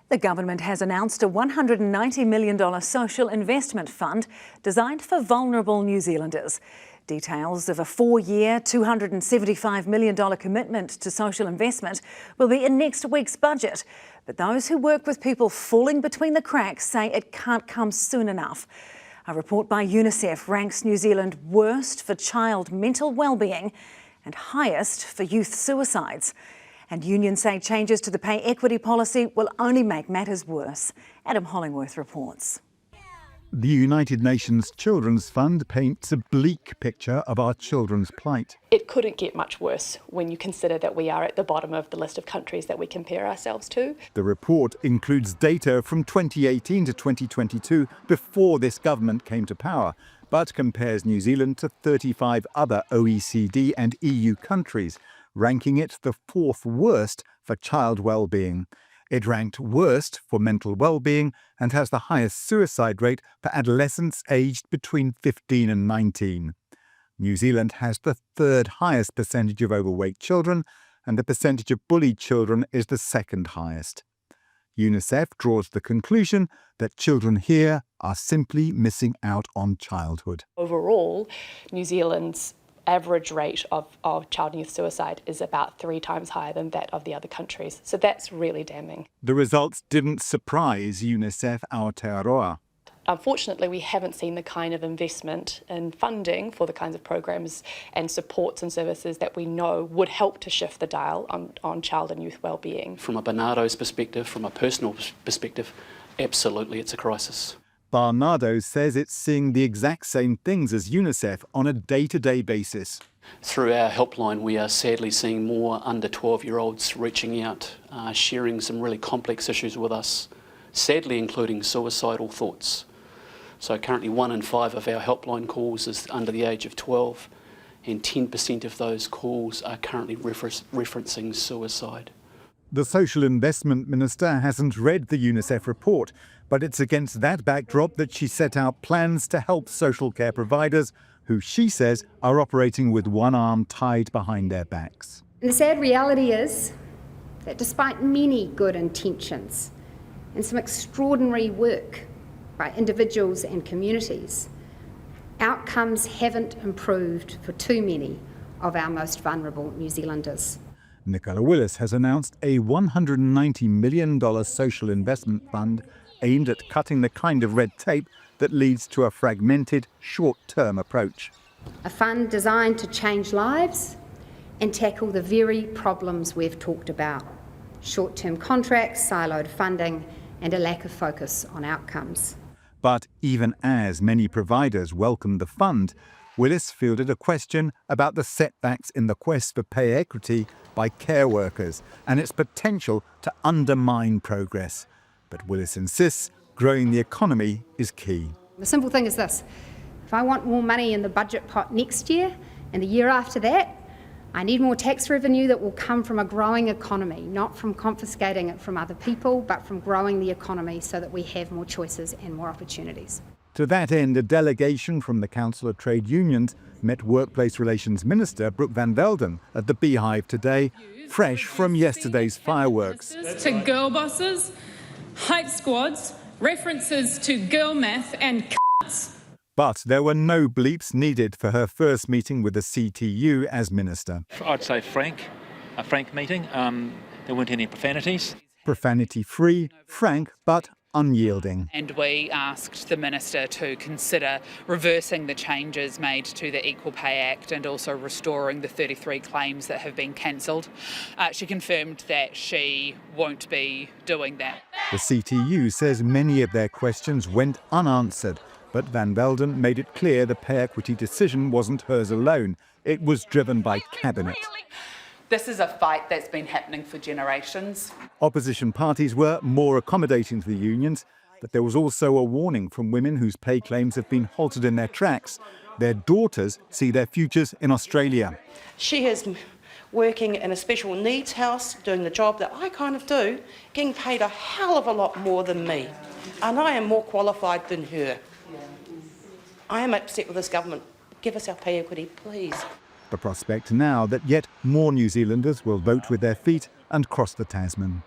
The government has announced a $190 million social investment fund designed for vulnerable New Zealanders. Details of a 4-year, $275 million commitment to social investment will be in next week's budget. But those who work with people falling between the cracks say it can't come soon enough. A report by UNICEF ranks New Zealand worst for child mental well-being and highest for youth suicides. And unions say changes to the pay equity policy will only make matters worse. Adam Hollingworth reports. The United Nations Children's Fund paints a bleak picture of our children's plight. It couldn't get much worse when you consider that we are at the bottom of the list of countries that we compare ourselves to. The report includes data from 2018 to 2022, before this government came to power, but compares New Zealand to 35 other OECD and EU countries, ranking it the 4th worst for child well-being. It ranked worst for mental well-being and has the highest suicide rate for adolescents aged between 15 and 19. New Zealand has the 3rd highest percentage of overweight children, and the percentage of bullied children is the 2nd highest. UNICEF draws the conclusion that children here are simply missing out on childhood. Overall, New Zealand's average rate of child and youth suicide is about 3 times higher than that of the other countries. So that's really damning. The results didn't surprise UNICEF Aotearoa. Unfortunately, we haven't seen the kind of investment and funding for the kinds of programs and supports and services that we know would help to shift the dial on child and youth well-being. From a Bernardo's perspective, from a personal perspective, absolutely it's a crisis. Barnardo says it's seeing the exact same things as UNICEF on a day-to-day basis. Through our helpline, we are sadly seeing more under 12-year-olds reaching out, sharing some really complex issues with us, sadly including suicidal thoughts. So currently 1 in 5 of our helpline calls is under the age of 12, and 10% of those calls are currently referencing suicide. The Social Investment Minister hasn't read the UNICEF report, but it's against that backdrop that she set out plans to help social care providers who she says are operating with one arm tied behind their backs. And the sad reality is that despite many good intentions and some extraordinary work by individuals and communities, outcomes haven't improved for too many of our most vulnerable New Zealanders. Nicola Willis has announced a $190 million social investment fund aimed at cutting the kind of red tape that leads to a fragmented, short-term approach. A fund designed to change lives and tackle the very problems we've talked about: short-term contracts, siloed funding, and a lack of focus on outcomes. But even as many providers welcomed the fund, Willis fielded a question about the setbacks in the quest for pay equity by care workers and its potential to undermine progress. But Willis insists growing the economy is key. The simple thing is this: if I want more money in the budget pot next year and the year after that, I need more tax revenue that will come from a growing economy, not from confiscating it from other people, but from growing the economy so that we have more choices and more opportunities. To that end, a delegation from the Council of Trade Unions met Workplace Relations Minister Brooke Van Velden at the Beehive today, fresh from yesterday's fireworks. To girl bosses, hype squads, references to girl math and c***s. But there were no bleeps needed for her first meeting with the CTU as minister. I'd say a frank meeting. There weren't any profanities. Profanity-free, frank, but unyielding. And we asked the Minister to consider reversing the changes made to the Equal Pay Act and also restoring the 33 claims that have been cancelled. She confirmed that she won't be doing that. The CTU says many of their questions went unanswered, but Van Velden made it clear the pay equity decision wasn't hers alone. It was driven by Cabinet. This is a fight that's been happening for generations. Opposition parties were more accommodating to the unions, but there was also a warning from women whose pay claims have been halted in their tracks. Their daughters see their futures in Australia. She is working in a special needs house, doing the job that I kind of do, getting paid a hell of a lot more than me. And I am more qualified than her. I am upset with this government. Give us our pay equity, please. The prospect now that yet more New Zealanders will vote with their feet and cross the Tasman.